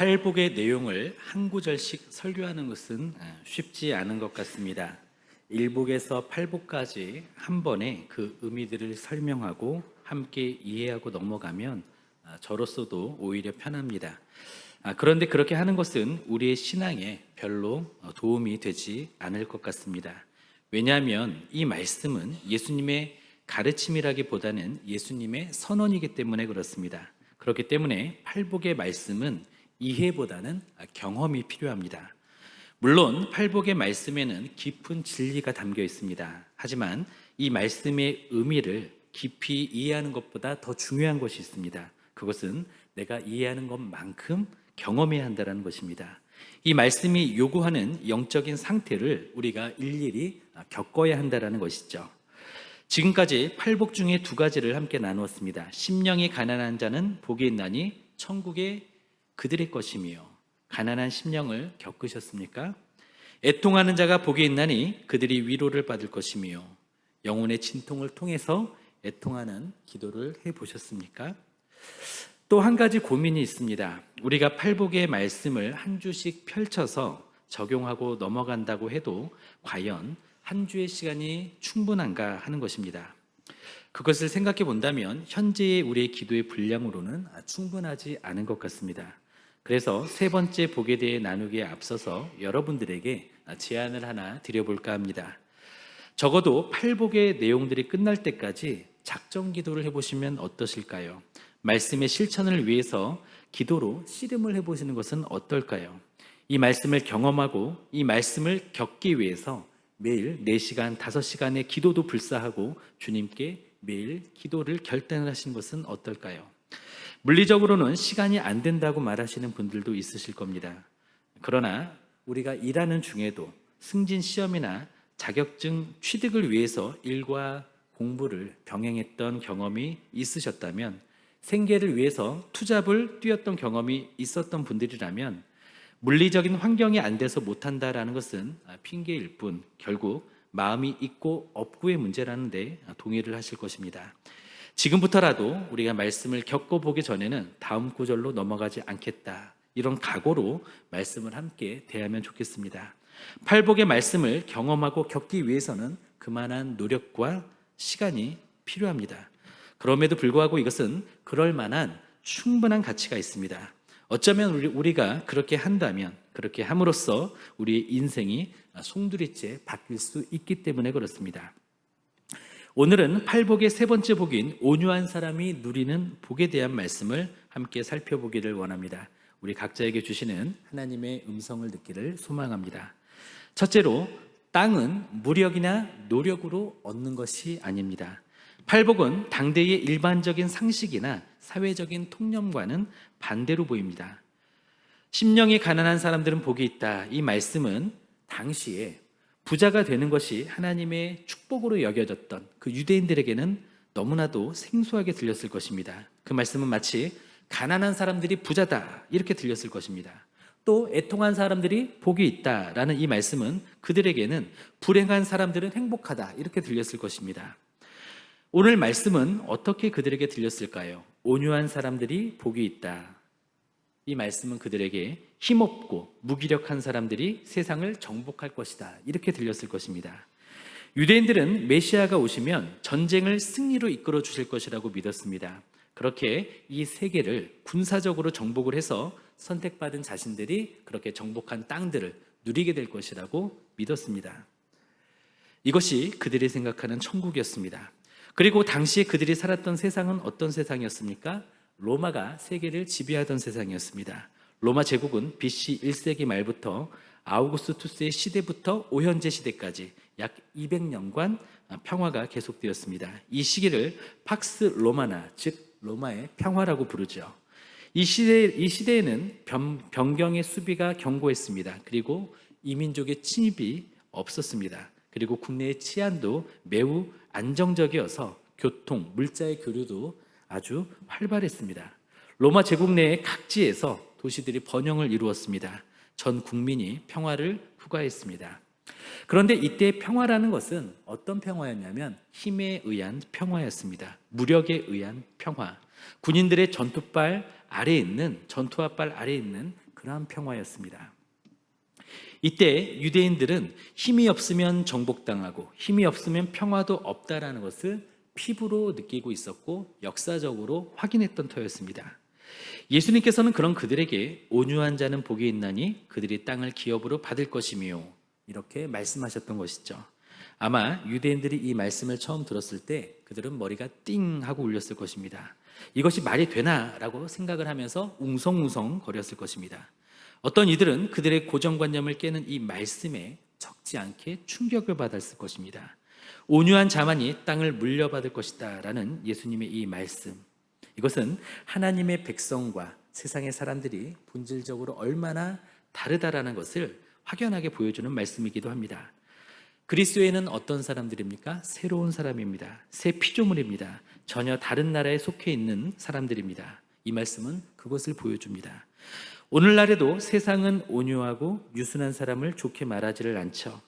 팔복의 내용을 한 구절씩 설교하는 것은 쉽지 않은 것 같습니다. 일복에서 팔복까지 한 번에 그 의미들을 설명하고 함께 이해하고 넘어가면 저로서도 오히려 편합니다. 그런데 그렇게 하는 것은 우리의 신앙에 별로 도움이 되지 않을 것 같습니다. 왜냐하면 이 말씀은 예수님의 가르침이라기보다는 예수님의 선언이기 때문에 그렇습니다. 그렇기 때문에 팔복의 말씀은 이해보다는 경험이 필요합니다. 물론 팔복의 말씀에는 깊은 진리가 담겨 있습니다. 하지만 이 말씀의 의미를 깊이 이해하는 것보다 더 중요한 것이 있습니다. 그것은 내가 이해하는 것만큼 경험해야 한다는 것입니다. 이 말씀이 요구하는 영적인 상태를 우리가 일일이 겪어야 한다는 것이죠. 지금까지 팔복 중에 두 가지를 함께 나누었습니다. 심령이 가난한 자는 복이 있나니 천국에 그들의 것이며, 가난한 심령을 겪으셨습니까? 애통하는 자가 복이 있나니 그들이 위로를 받을 것이며, 영혼의 진통을 통해서 애통하는 기도를 해보셨습니까? 또 한 가지 고민이 있습니다. 우리가 팔복의 말씀을 한 주씩 펼쳐서 적용하고 넘어간다고 해도 과연 한 주의 시간이 충분한가 하는 것입니다. 그것을 생각해 본다면 현재의 우리의 기도의 분량으로는 충분하지 않은 것 같습니다. 그래서 세 번째 복에 대해 나누기에 앞서서 여러분들에게 제안을 하나 드려볼까 합니다. 적어도 팔복의 내용들이 끝날 때까지 작정 기도를 해보시면 어떠실까요? 말씀의 실천을 위해서 기도로 씨름을 해보시는 것은 어떨까요? 이 말씀을 경험하고 이 말씀을 겪기 위해서 매일 4시간, 5시간의 기도도 불사하고 주님께 매일 기도를 결단을 하시는 것은 어떨까요? 물리적으로는 시간이 안 된다고 말하시는 분들도 있으실 겁니다. 그러나 우리가 일하는 중에도 승진 시험이나 자격증 취득을 위해서 일과 공부를 병행했던 경험이 있으셨다면, 생계를 위해서 투잡을 뛰었던 경험이 있었던 분들이라면 물리적인 환경이 안 돼서 못한다라는 것은 핑계일 뿐 결국 마음이 있고 없고의 문제라는 데 동의를 하실 것입니다. 지금부터라도 우리가 말씀을 겪어보기 전에는 다음 구절로 넘어가지 않겠다, 이런 각오로 말씀을 함께 대하면 좋겠습니다. 팔복의 말씀을 경험하고 겪기 위해서는 그만한 노력과 시간이 필요합니다. 그럼에도 불구하고 이것은 그럴 만한 충분한 가치가 있습니다. 어쩌면 우리가 그렇게 한다면, 그렇게 함으로써 우리의 인생이 송두리째 바뀔 수 있기 때문에 그렇습니다. 오늘은 팔복의 세 번째 복인 온유한 사람이 누리는 복에 대한 말씀을 함께 살펴보기를 원합니다. 우리 각자에게 주시는 하나님의 음성을 듣기를 소망합니다. 첫째로, 땅은 무력이나 노력으로 얻는 것이 아닙니다. 팔복은 당대의 일반적인 상식이나 사회적인 통념과는 반대로 보입니다. 심령이 가난한 사람들은 복이 있다, 이 말씀은 당시에 부자가 되는 것이 하나님의 축복으로 여겨졌던 그 유대인들에게는 너무나도 생소하게 들렸을 것입니다. 그 말씀은 마치 가난한 사람들이 부자다 이렇게 들렸을 것입니다. 또 애통한 사람들이 복이 있다라는 이 말씀은 그들에게는 불행한 사람들은 행복하다 이렇게 들렸을 것입니다. 오늘 말씀은 어떻게 그들에게 들렸을까요? 온유한 사람들이 복이 있다, 이 말씀은 그들에게 힘없고 무기력한 사람들이 세상을 정복할 것이다 이렇게 들렸을 것입니다. 유대인들은 메시아가 오시면 전쟁을 승리로 이끌어 주실 것이라고 믿었습니다. 그렇게 이 세계를 군사적으로 정복을 해서 선택받은 자신들이 그렇게 정복한 땅들을 누리게 될 것이라고 믿었습니다. 이것이 그들이 생각하는 천국이었습니다. 그리고 당시에 그들이 살았던 세상은 어떤 세상이었습니까? 로마가 세계를 지배하던 세상이었습니다. 로마 제국은 BC 1세기 말부터 아우구스투스의 시대부터 오현제 시대까지 약 200년간 평화가 계속되었습니다. 이 시기를 팍스 로마나, 즉 로마의 평화라고 부르죠. 이 시대에는 변경의 수비가 견고했습니다. 그리고 이민족의 침입이 없었습니다. 그리고 국내의 치안도 매우 안정적이어서 교통, 물자의 교류도 아주 활발했습니다. 로마 제국 내의 각지에서 도시들이 번영을 이루었습니다. 전 국민이 평화를 후가했습니다. 그런데 이때 평화라는 것은 어떤 평화였냐면 힘에 의한 평화였습니다. 무력에 의한 평화. 군인들의 전투화 빨 아래에 있는 그러한 평화였습니다. 이때 유대인들은 힘이 없으면 정복당하고 힘이 없으면 평화도 없다라는 것을 피부로 느끼고 있었고 역사적으로 확인했던 터였습니다. 예수님께서는 그런 그들에게 온유한 자는 복이 있나니 그들이 땅을 기업으로 받을 것이며 이렇게 말씀하셨던 것이죠. 아마 유대인들이 이 말씀을 처음 들었을 때 그들은 머리가 띵 하고 울렸을 것입니다. 이것이 말이 되나? 라고 생각을 하면서 웅성웅성 거렸을 것입니다. 어떤 이들은 그들의 고정관념을 깨는 이 말씀에 적지 않게 충격을 받았을 것입니다. 온유한 자만이 땅을 물려받을 것이다 라는 예수님의 이 말씀, 이것은 하나님의 백성과 세상의 사람들이 본질적으로 얼마나 다르다라는 것을 확연하게 보여주는 말씀이기도 합니다. 그리스도에는 어떤 사람들입니까? 새로운 사람입니다. 새 피조물입니다. 전혀 다른 나라에 속해 있는 사람들입니다. 이 말씀은 그것을 보여줍니다. 오늘날에도 세상은 온유하고 유순한 사람을 좋게 말하지를 않죠.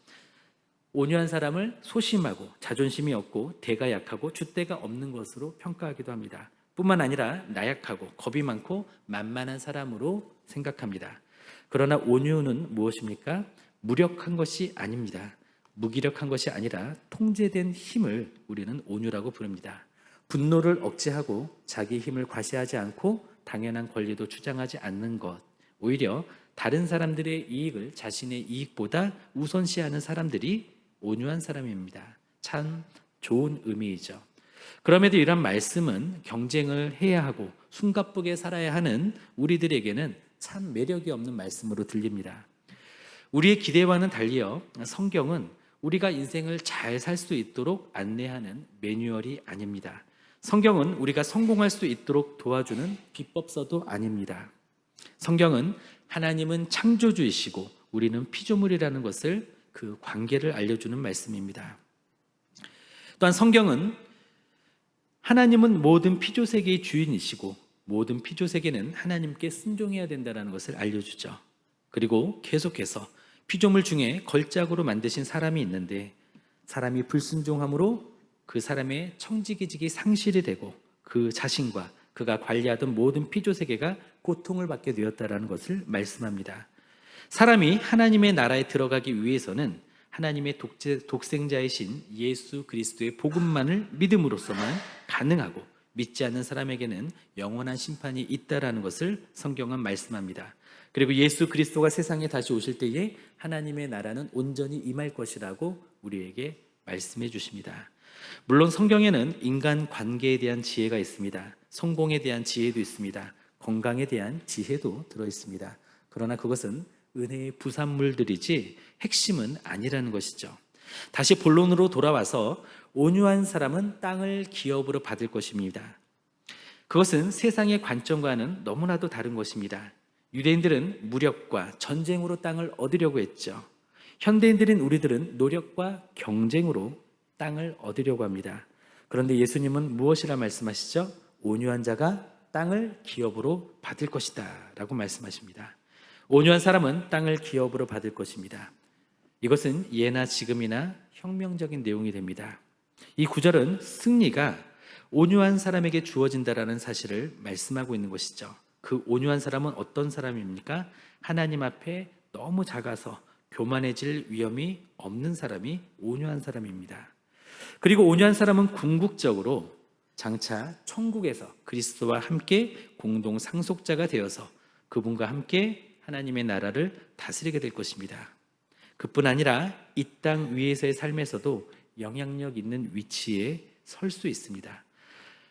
온유한 사람을 소심하고 자존심이 없고 대가 약하고 줏대가 없는 것으로 평가하기도 합니다. 뿐만 아니라 나약하고 겁이 많고 만만한 사람으로 생각합니다. 그러나 온유는 무엇입니까? 무력한 것이 아닙니다. 무기력한 것이 아니라 통제된 힘을 우리는 온유라고 부릅니다. 분노를 억제하고 자기 힘을 과시하지 않고 당연한 권리도 주장하지 않는 것, 오히려 다른 사람들의 이익을 자신의 이익보다 우선시하는 사람들이 온유한 사람입니다. 참 좋은 의미이죠. 그럼에도 이런 말씀은 경쟁을 해야 하고 숨가쁘게 살아야 하는 우리들에게는 참 매력이 없는 말씀으로 들립니다. 우리의 기대와는 달리요, 성경은 우리가 인생을 잘 살 수 있도록 안내하는 매뉴얼이 아닙니다. 성경은 우리가 성공할 수 있도록 도와주는 비법서도 아닙니다. 성경은 하나님은 창조주이시고 우리는 피조물이라는 것을, 그 관계를 알려주는 말씀입니다. 또한 성경은 하나님은 모든 피조세계의 주인이시고 모든 피조세계는 하나님께 순종해야 된다는 것을 알려주죠. 그리고 계속해서 피조물 중에 걸작으로 만드신 사람이 있는데 사람이 불순종함으로 그 사람의 청지기직이 상실이 되고 그 자신과 그가 관리하던 모든 피조세계가 고통을 받게 되었다는 것을 말씀합니다. 사람이 하나님의 나라에 들어가기 위해서는 하나님의 독생자이신 예수 그리스도의 복음만을 믿음으로써만 가능하고 믿지 않는 사람에게는 영원한 심판이 있다라는 것을 성경은 말씀합니다. 그리고 예수 그리스도가 세상에 다시 오실 때에 하나님의 나라는 온전히 임할 것이라고 우리에게 말씀해 주십니다. 물론 성경에는 인간 관계에 대한 지혜가 있습니다. 성공에 대한 지혜도 있습니다. 건강에 대한 지혜도 들어 있습니다. 그러나 그것은 은혜의 부산물들이지 핵심은 아니라는 것이죠. 다시 본론으로 돌아와서 온유한 사람은 땅을 기업으로 받을 것입니다. 그것은 세상의 관점과는 너무나도 다른 것입니다. 유대인들은 무력과 전쟁으로 땅을 얻으려고 했죠. 현대인들인 우리들은 노력과 경쟁으로 땅을 얻으려고 합니다. 그런데 예수님은 무엇이라 말씀하시죠? 온유한 자가 땅을 기업으로 받을 것이다 라고 말씀하십니다. 온유한 사람은 땅을 기업으로 받을 것입니다. 이것은 예나 지금이나 혁명적인 내용이 됩니다. 이 구절은 승리가 온유한 사람에게 주어진다라는 사실을 말씀하고 있는 것이죠. 그 온유한 사람은 어떤 사람입니까? 하나님 앞에 너무 작아서 교만해질 위험이 없는 사람이 온유한 사람입니다. 그리고 온유한 사람은 궁극적으로 장차 천국에서 그리스도와 함께 공동 상속자가 되어서 그분과 함께 하나님의 나라를 다스리게 될 것입니다. 그뿐 아니라 이 땅 위에서의 삶에서도 영향력 있는 위치에 설 수 있습니다.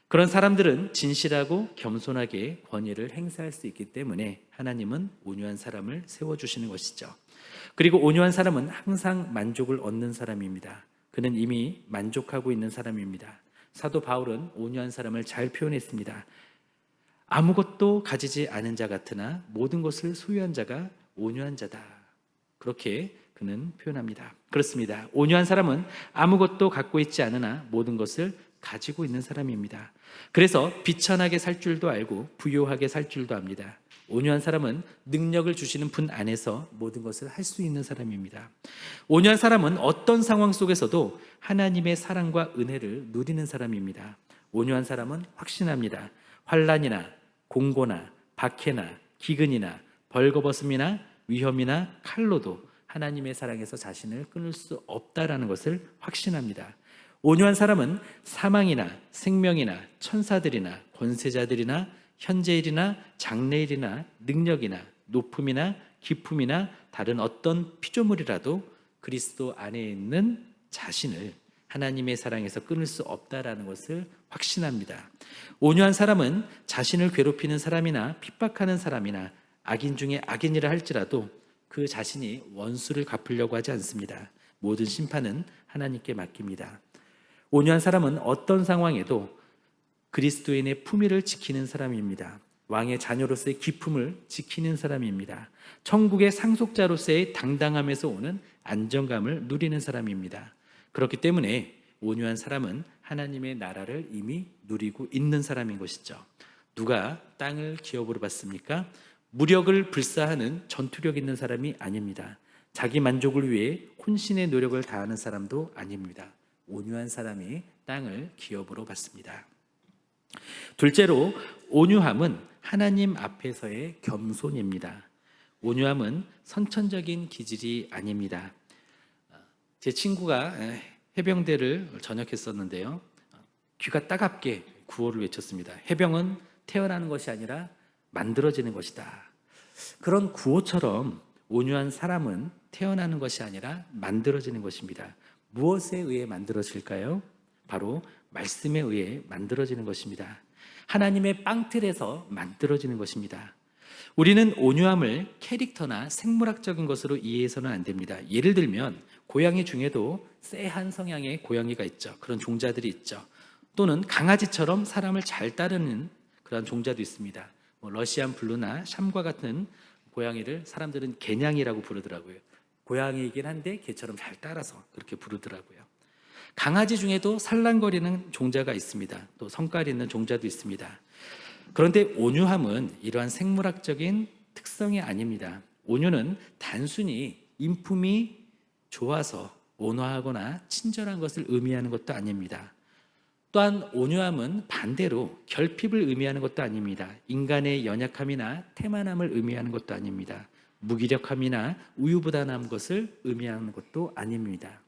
그런 사람들은 진실하고 겸손하게 권위를 행사할 수 있기 때문에 하나님은 온유한 사람을 세워주시는 것이죠. 그리고 온유한 사람은 항상 만족을 얻는 사람입니다. 그는 이미 만족하고 있는 사람입니다. 사도 바울은 온유한 사람을 잘 표현했습니다. 아무것도 가지지 않은 자 같으나 모든 것을 소유한 자가 온유한 자다. 그렇게 그는 표현합니다. 그렇습니다. 온유한 사람은 아무것도 갖고 있지 않으나 모든 것을 가지고 있는 사람입니다. 그래서 비천하게 살 줄도 알고 부유하게 살 줄도 압니다. 온유한 사람은 능력을 주시는 분 안에서 모든 것을 할 수 있는 사람입니다. 온유한 사람은 어떤 상황 속에서도 하나님의 사랑과 은혜를 누리는 사람입니다. 온유한 사람은 확신합니다. 환난이나 공고나 박해나 기근이나 벌거벗음이나 위험이나 칼로도 하나님의 사랑에서 자신을 끊을 수 없다라는 것을 확신합니다. 온유한 사람은 사망이나 생명이나 천사들이나 권세자들이나 현재일이나 장래일이나 능력이나 높음이나 깊음이나 다른 어떤 피조물이라도 그리스도 안에 있는 자신을 하나님의 사랑에서 끊을 수 없다라는 것을 확신합니다. 온유한 사람은 자신을 괴롭히는 사람이나 핍박하는 사람이나 악인 중에 악인이라 할지라도 그 자신이 원수를 갚으려고 하지 않습니다. 모든 심판은 하나님께 맡깁니다. 온유한 사람은 어떤 상황에도 그리스도인의 품위를 지키는 사람입니다. 왕의 자녀로서의 기품을 지키는 사람입니다. 천국의 상속자로서의 당당함에서 오는 안정감을 누리는 사람입니다. 그렇기 때문에 온유한 사람은 하나님의 나라를 이미 누리고 있는 사람인 것이죠. 누가 땅을 기업으로 받습니까? 무력을 불사하는 전투력 있는 사람이 아닙니다. 자기 만족을 위해 혼신의 노력을 다하는 사람도 아닙니다. 온유한 사람이 땅을 기업으로 받습니다. 둘째로 온유함은 하나님 앞에서의 겸손입니다. 온유함은 선천적인 기질이 아닙니다. 제 친구가 해병대를 전역했었는데요. 귀가 따갑게 구호를 외쳤습니다. 해병은 태어나는 것이 아니라 만들어지는 것이다. 그런 구호처럼 온유한 사람은 태어나는 것이 아니라 만들어지는 것입니다. 무엇에 의해 만들어질까요? 바로 말씀에 의해 만들어지는 것입니다. 하나님의 빵틀에서 만들어지는 것입니다. 우리는 온유함을 캐릭터나 생물학적인 것으로 이해해서는 안 됩니다. 예를 들면 고양이 중에도 쎄한 성향의 고양이가 있죠. 그런 종자들이 있죠. 또는 강아지처럼 사람을 잘 따르는 그런 종자도 있습니다. 러시안 블루나 샴과 같은 고양이를 사람들은 개냥이라고 부르더라고요. 고양이이긴 한데 개처럼 잘 따라서 그렇게 부르더라고요. 강아지 중에도 살랑거리는 종자가 있습니다. 또 성깔 있는 종자도 있습니다. 그런데 온유함은 이러한 생물학적인 특성이 아닙니다. 온유는 단순히 인품이 좋아서 온화하거나 친절한 것을 의미하는 것도 아닙니다. 또한 온유함은 반대로 결핍을 의미하는 것도 아닙니다. 인간의 연약함이나 태만함을 의미하는 것도 아닙니다. 무기력함이나 우유부단한 것을 의미하는 것도 아닙니다.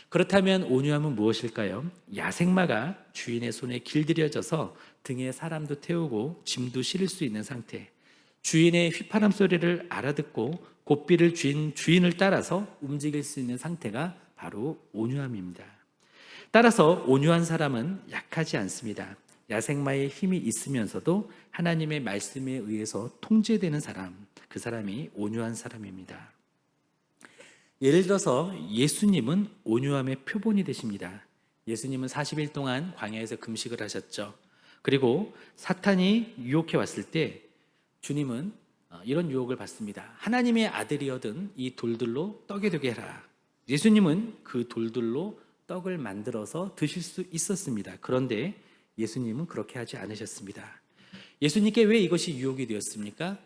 그렇다면 온유함은 무엇일까요? 야생마가 주인의 손에 길들여져서 등에 사람도 태우고 짐도 실을 수 있는 상태, 주인의 휘파람 소리를 알아듣고 고삐를 주인을 따라서 움직일 수 있는 상태가 바로 온유함입니다. 따라서 온유한 사람은 약하지 않습니다. 야생마의 힘이 있으면서도 하나님의 말씀에 의해서 통제되는 사람, 그 사람이 온유한 사람입니다. 예를 들어서 예수님은 온유함의 표본이 되십니다. 예수님은 40일 동안 광야에서 금식을 하셨죠. 그리고 사탄이 유혹해 왔을 때 주님은 이런 유혹을 받습니다. 하나님의 아들이여든 이 돌들로 떡이 되게 해라. 예수님은 그 돌들로 떡을 만들어서 드실 수 있었습니다. 그런데 예수님은 그렇게 하지 않으셨습니다. 예수님께 왜 이것이 유혹이 되었습니까?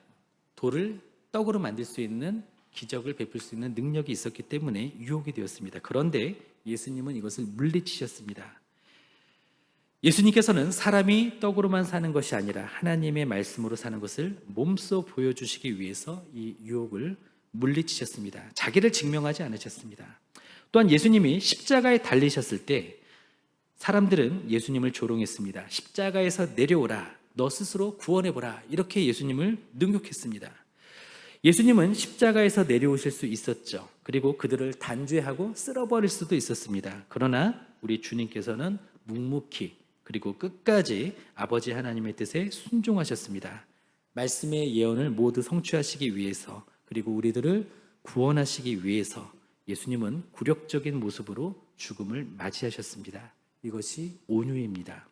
돌을 떡으로 만들 수 있는 기적을 베풀 수 있는 능력이 있었기 때문에 유혹이 되었습니다. 그런데 예수님은 이것을 물리치셨습니다. 예수님께서는 사람이 떡으로만 사는 것이 아니라 하나님의 말씀으로 사는 것을 몸소 보여주시기 위해서 이 유혹을 물리치셨습니다. 자기를 증명하지 않으셨습니다. 또한 예수님이 십자가에 달리셨을 때 사람들은 예수님을 조롱했습니다. 십자가에서 내려오라, 너 스스로 구원해보라, 이렇게 예수님을 능욕했습니다. 예수님은 십자가에서 내려오실 수 있었죠. 그리고 그들을 단죄하고 쓸어버릴 수도 있었습니다. 그러나 우리 주님께서는 묵묵히 그리고 끝까지 아버지 하나님의 뜻에 순종하셨습니다. 말씀의 예언을 모두 성취하시기 위해서, 그리고 우리들을 구원하시기 위해서 예수님은 굴욕적인 모습으로 죽음을 맞이하셨습니다. 이것이 온유입니다.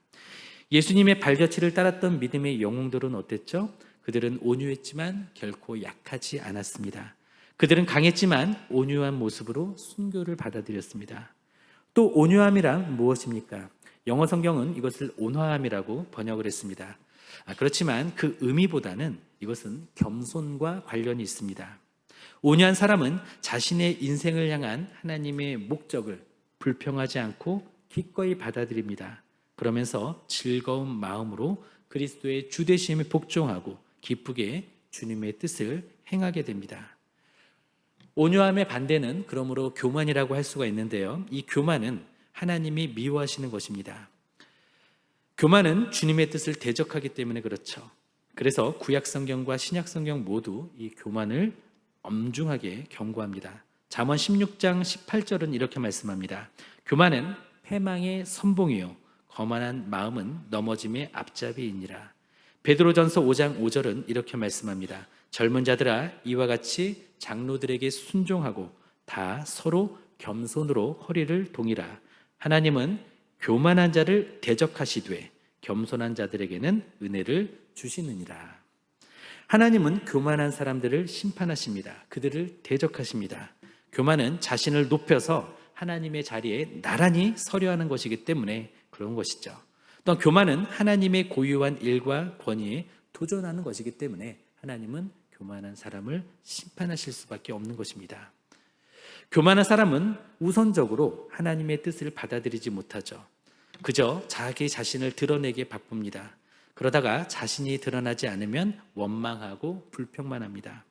예수님의 발자취를 따랐던 믿음의 영웅들은 어땠죠? 그들은 온유했지만 결코 약하지 않았습니다. 그들은 강했지만 온유한 모습으로 순교를 받아들였습니다. 또 온유함이란 무엇입니까? 영어 성경은 이것을 온화함이라고 번역을 했습니다. 그렇지만 그 의미보다는 이것은 겸손과 관련이 있습니다. 온유한 사람은 자신의 인생을 향한 하나님의 목적을 불평하지 않고 기꺼이 받아들입니다. 그러면서 즐거운 마음으로 그리스도의 주되심에 복종하고 기쁘게 주님의 뜻을 행하게 됩니다. 온유함의 반대는 그러므로 교만이라고 할 수가 있는데요. 이 교만은 하나님이 미워하시는 것입니다. 교만은 주님의 뜻을 대적하기 때문에 그렇죠. 그래서 구약 성경과 신약 성경 모두 이 교만을 엄중하게 경고합니다. 잠언 16장 18절은 이렇게 말씀합니다. 교만은 패망의 선봉이요 거만한 마음은 넘어짐의 앞잡이이니라. 베드로전서 5장 5절은 이렇게 말씀합니다. 젊은 자들아 이와 같이 장로들에게 순종하고 다 서로 겸손으로 허리를 동이라. 하나님은 교만한 자를 대적하시되 겸손한 자들에게는 은혜를 주시느니라. 하나님은 교만한 사람들을 심판하십니다. 그들을 대적하십니다. 교만은 자신을 높여서 하나님의 자리에 나란히 서려 하는 것이기 때문에 그런 것이죠. 또 교만은 하나님의 고유한 일과 권위에 도전하는 것이기 때문에 하나님은 교만한 사람을 심판하실 수밖에 없는 것입니다. 교만한 사람은 우선적으로 하나님의 뜻을 받아들이지 못하죠. 그저 자기 자신을 드러내기에 바쁩니다. 그러다가 자신이 드러나지 않으면 원망하고 불평만 합니다.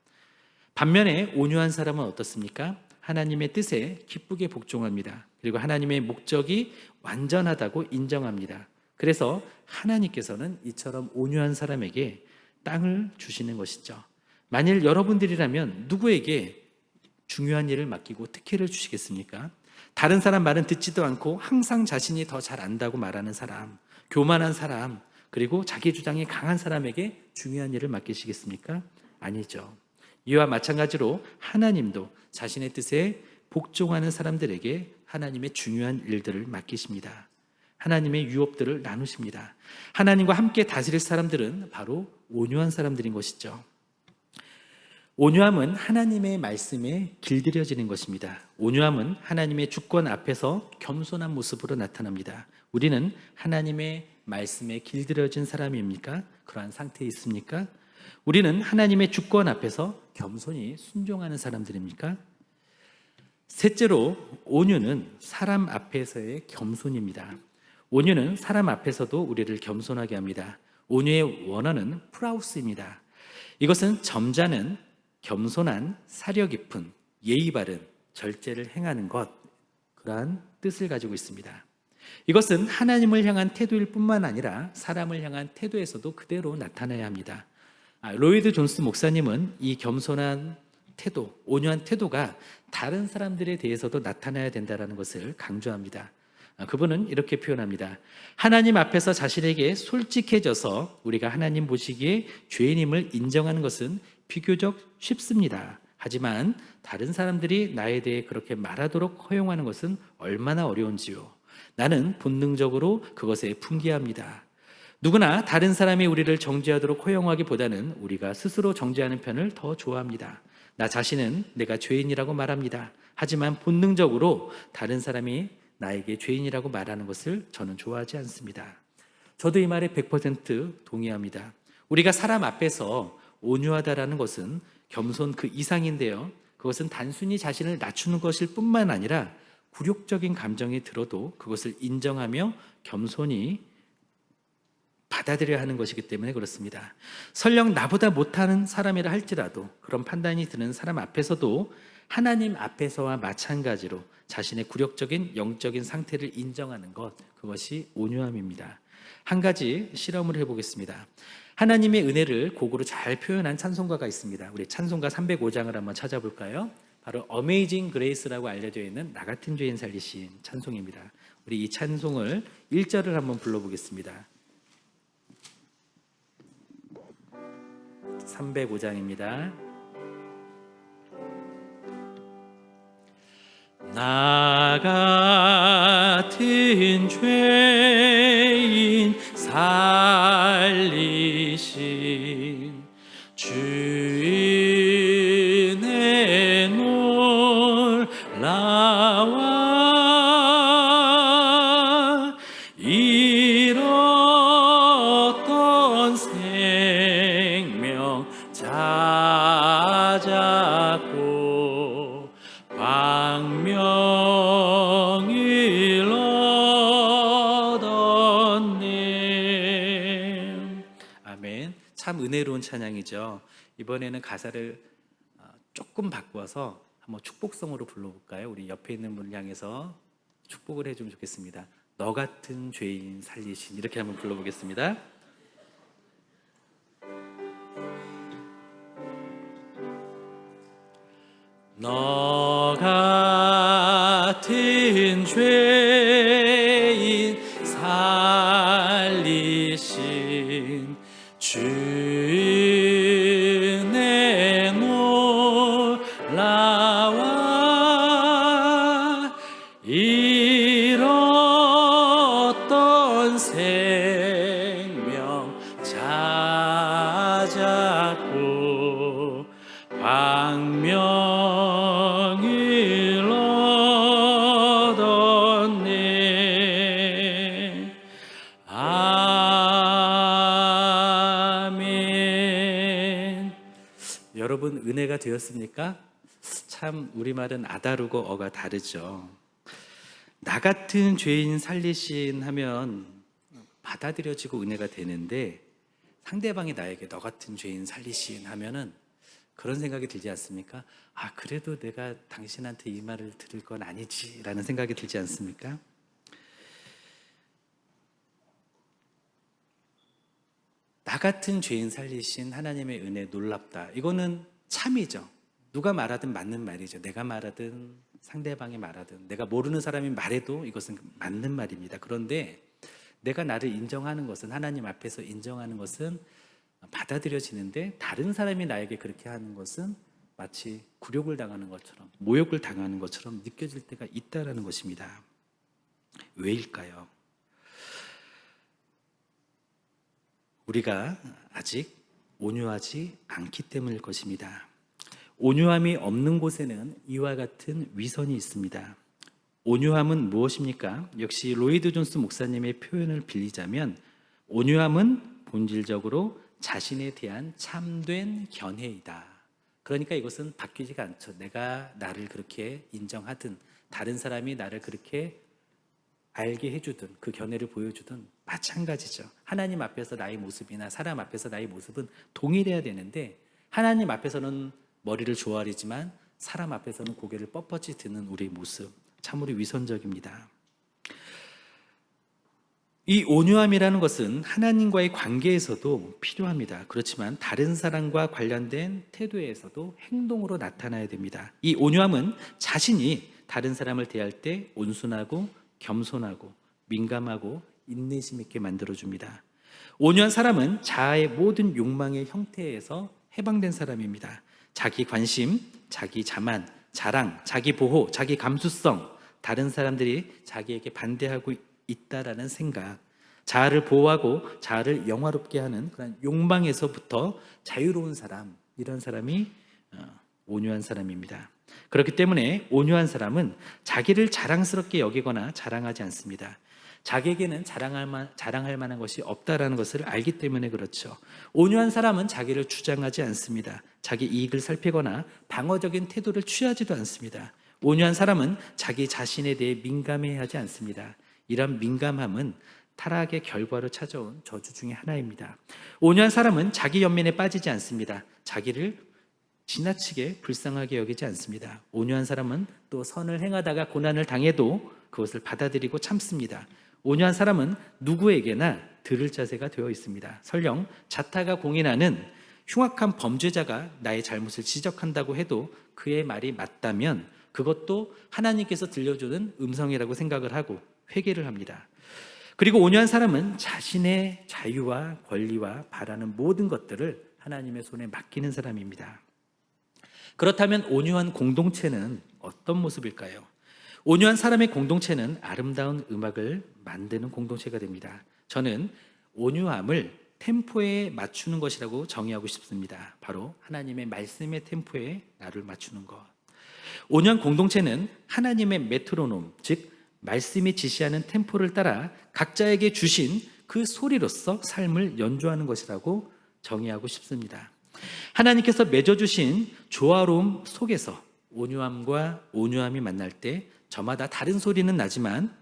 반면에 온유한 사람은 어떻습니까? 하나님의 뜻에 기쁘게 복종합니다. 그리고 하나님의 목적이 완전하다고 인정합니다. 그래서 하나님께서는 이처럼 온유한 사람에게 땅을 주시는 것이죠. 만일 여러분들이라면 누구에게 중요한 일을 맡기고 특혜를 주시겠습니까? 다른 사람 말은 듣지도 않고 항상 자신이 더 잘 안다고 말하는 사람, 교만한 사람, 그리고 자기 주장이 강한 사람에게 중요한 일을 맡기시겠습니까? 아니죠. 이와 마찬가지로 하나님도 자신의 뜻에 복종하는 사람들에게 하나님의 중요한 일들을 맡기십니다. 하나님의 유업들을 나누십니다. 하나님과 함께 다스릴 사람들은 바로 온유한 사람들인 것이죠. 온유함은 하나님의 말씀에 길들여지는 것입니다. 온유함은 하나님의 주권 앞에서 겸손한 모습으로 나타납니다. 우리는 하나님의 말씀에 길들여진 사람입니까? 그러한 상태에 있습니까? 우리는 하나님의 주권 앞에서 겸손히 순종하는 사람들입니까? 셋째로, 온유는 사람 앞에서의 겸손입니다. 온유는 사람 앞에서도 우리를 겸손하게 합니다. 온유의 원어는 프라우스입니다. 이것은 점잖은, 겸손한, 사려 깊은, 예의 바른, 절제를 행하는 것, 그러한 뜻을 가지고 있습니다. 이것은 하나님을 향한 태도일 뿐만 아니라 사람을 향한 태도에서도 그대로 나타나야 합니다. 로이드 존스 목사님은 이 겸손한 태도, 온유한 태도가 다른 사람들에 대해서도 나타나야 된다는 것을 강조합니다. 그분은 이렇게 표현합니다. 하나님 앞에서 자신에게 솔직해져서 우리가 하나님 보시기에 죄인임을 인정하는 것은 비교적 쉽습니다. 하지만 다른 사람들이 나에 대해 그렇게 말하도록 허용하는 것은 얼마나 어려운지요. 나는 본능적으로 그것에 풍기합니다. 누구나 다른 사람이 우리를 정죄하도록 허용하기보다는 우리가 스스로 정죄하는 편을 더 좋아합니다. 나 자신은 내가 죄인이라고 말합니다. 하지만 본능적으로 다른 사람이 나에게 죄인이라고 말하는 것을 저는 좋아하지 않습니다. 저도 이 말에 100% 동의합니다. 우리가 사람 앞에서 온유하다라는 것은 겸손 그 이상인데요. 그것은 단순히 자신을 낮추는 것일 뿐만 아니라 굴욕적인 감정이 들어도 그것을 인정하며 겸손히 받아들여야 하는 것이기 때문에 그렇습니다. 설령 나보다 못하는 사람이라 할지라도 그런 판단이 드는 사람 앞에서도 하나님 앞에서와 마찬가지로 자신의 굴욕적인 영적인 상태를 인정하는 것, 그것이 온유함입니다. 한 가지 실험을 해보겠습니다. 하나님의 은혜를 곡으로 잘 표현한 찬송가가 있습니다. 우리 찬송가 305장을 한번 찾아볼까요? 바로 Amazing Grace라고 알려져 있는 나 같은 죄인 살리신 찬송입니다. 우리 이 찬송을 1절을 한번 불러보겠습니다. 305장입니다. 나 같은 죄인 살리신 주인의 놀라와 잃었던 생명 찾았고 광명을 얻었네. 아멘. 참 은혜로운 찬양이죠. 이번에는 가사를 조금 바꿔서 한번 축복성으로 불러볼까요? 우리 옆에 있는 분을 향해서 축복을 해주면 좋겠습니다. 너 같은 죄인 살리신, 이렇게 한번 불러보겠습니다. 너 같은 죄인 살리신 주의 놀라와 잃었던 생명 찾았고 광명을 얻었네. 아멘. 여러분 은혜가 되었습니까? 참 우리말은 아다르고 어가 다르죠. 나 같은 죄인 살리신 하면 받아들여지고 은혜가 되는데, 상대방이 나에게 너 같은 죄인 살리신 하면은 그런 생각이 들지 않습니까? 아, 그래도 내가 당신한테 이 말을 들을 건 아니지 라는 생각이 들지 않습니까? 나 같은 죄인 살리신 하나님의 은혜 놀랍다. 이거는 참이죠. 누가 말하든 맞는 말이죠. 내가 말하든 상대방이 말하든 내가 모르는 사람이 말해도 이것은 맞는 말입니다. 그런데 내가 나를 인정하는 것은, 하나님 앞에서 인정하는 것은 받아들여지는데, 다른 사람이 나에게 그렇게 하는 것은 마치 굴욕을 당하는 것처럼, 모욕을 당하는 것처럼 느껴질 때가 있다는 것입니다. 왜일까요? 우리가 아직 온유하지 않기 때문일 것입니다. 온유함이 없는 곳에는 이와 같은 위선이 있습니다. 온유함은 무엇입니까? 역시 로이드 존스 목사님의 표현을 빌리자면, 온유함은 본질적으로 자신에 대한 참된 견해이다. 그러니까 이것은 바뀌지가 않죠. 내가 나를 그렇게 인정하든 다른 사람이 나를 그렇게 알게 해주든 그 견해를 보여주든 마찬가지죠. 하나님 앞에서 나의 모습이나 사람 앞에서 나의 모습은 동일해야 되는데, 하나님 앞에서는 머리를 조아리지만 사람 앞에서는 고개를 뻣뻣이 드는 우리의 모습, 참으로 위선적입니다. 이 온유함이라는 것은 하나님과의 관계에서도 필요합니다. 그렇지만 다른 사람과 관련된 태도에서도 행동으로 나타나야 됩니다. 이 온유함은 자신이 다른 사람을 대할 때 온순하고 겸손하고 민감하고 인내심 있게 만들어줍니다. 온유한 사람은 자아의 모든 욕망의 형태에서 해방된 사람입니다. 자기 관심, 자기 자만, 자랑, 자기 보호, 자기 감수성, 다른 사람들이 자기에게 반대하고 있다라는 생각, 자아를 보호하고 자아를 영화롭게 하는 그런 욕망에서부터 자유로운 사람, 이런 사람이 온유한 사람입니다. 그렇기 때문에 온유한 사람은 자기를 자랑스럽게 여기거나 자랑하지 않습니다. 자기에게는 자랑할 만한 것이 없다라는 것을 알기 때문에 그렇죠. 온유한 사람은 자기를 주장하지 않습니다. 자기 이익을 살피거나 방어적인 태도를 취하지도 않습니다. 온유한 사람은 자기 자신에 대해 민감해하지 않습니다. 이런 민감함은 타락의 결과로 찾아온 저주 중에 하나입니다. 온유한 사람은 자기 연민에 빠지지 않습니다. 자기를 지나치게 불쌍하게 여기지 않습니다. 온유한 사람은 또 선을 행하다가 고난을 당해도 그것을 받아들이고 참습니다. 온유한 사람은 누구에게나 들을 자세가 되어 있습니다. 설령 자타가 공인하는 흉악한 범죄자가 나의 잘못을 지적한다고 해도 그의 말이 맞다면 그것도 하나님께서 들려주는 음성이라고 생각을 하고 회개를 합니다. 그리고 온유한 사람은 자신의 자유와 권리와 바라는 모든 것들을 하나님의 손에 맡기는 사람입니다. 그렇다면 온유한 공동체는 어떤 모습일까요? 온유한 사람의 공동체는 아름다운 음악을 만드는 공동체가 됩니다. 저는 온유함을 템포에 맞추는 것이라고 정의하고 싶습니다. 바로 하나님의 말씀의 템포에 나를 맞추는 것. 온유한 공동체는 하나님의 메트로놈, 즉 말씀이 지시하는 템포를 따라 각자에게 주신 그 소리로서 삶을 연주하는 것이라고 정의하고 싶습니다. 하나님께서 맺어주신 조화로움 속에서 온유함과 온유함이 만날 때 저마다 다른 소리는 나지만,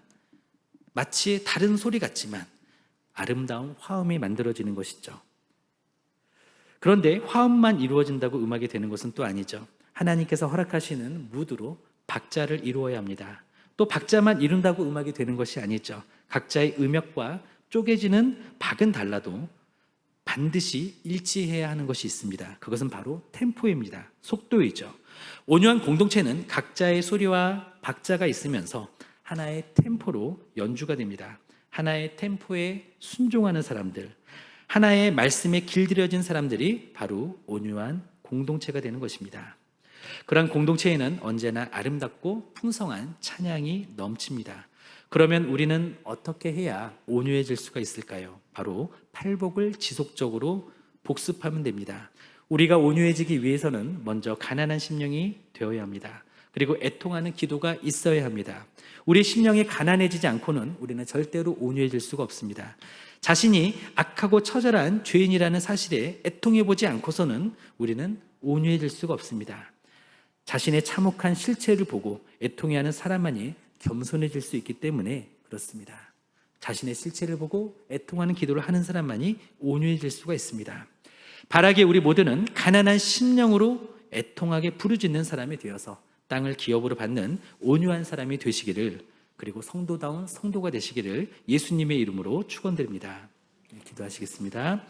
마치 다른 소리 같지만 아름다운 화음이 만들어지는 것이죠. 그런데 화음만 이루어진다고 음악이 되는 것은 또 아니죠. 하나님께서 허락하시는 무드로 박자를 이루어야 합니다. 또 박자만 이룬다고 음악이 되는 것이 아니죠. 각자의 음역과 쪼개지는 박은 달라도 반드시 일치해야 하는 것이 있습니다. 그것은 바로 템포입니다. 속도이죠. 온유한 공동체는 각자의 소리와 박자가 있으면서 하나의 템포로 연주가 됩니다. 하나의 템포에 순종하는 사람들, 하나의 말씀에 길들여진 사람들이 바로 온유한 공동체가 되는 것입니다. 그러한 공동체에는 언제나 아름답고 풍성한 찬양이 넘칩니다. 그러면 우리는 어떻게 해야 온유해질 수가 있을까요? 바로 팔복을 지속적으로 복습하면 됩니다. 우리가 온유해지기 위해서는 먼저 가난한 심령이 되어야 합니다. 그리고 애통하는 기도가 있어야 합니다. 우리 심령이 가난해지지 않고는 우리는 절대로 온유해질 수가 없습니다. 자신이 악하고 처절한 죄인이라는 사실에 애통해보지 않고서는 우리는 온유해질 수가 없습니다. 자신의 참혹한 실체를 보고 애통해하는 사람만이 겸손해질 수 있기 때문에 그렇습니다. 자신의 실체를 보고 애통하는 기도를 하는 사람만이 온유해질 수가 있습니다. 바라기에 우리 모두는 가난한 심령으로 애통하게 부르짖는 사람이 되어서 땅을 기업으로 받는 온유한 사람이 되시기를, 그리고 성도다운 성도가 되시기를 예수님의 이름으로 축원드립니다. 기도하시겠습니다.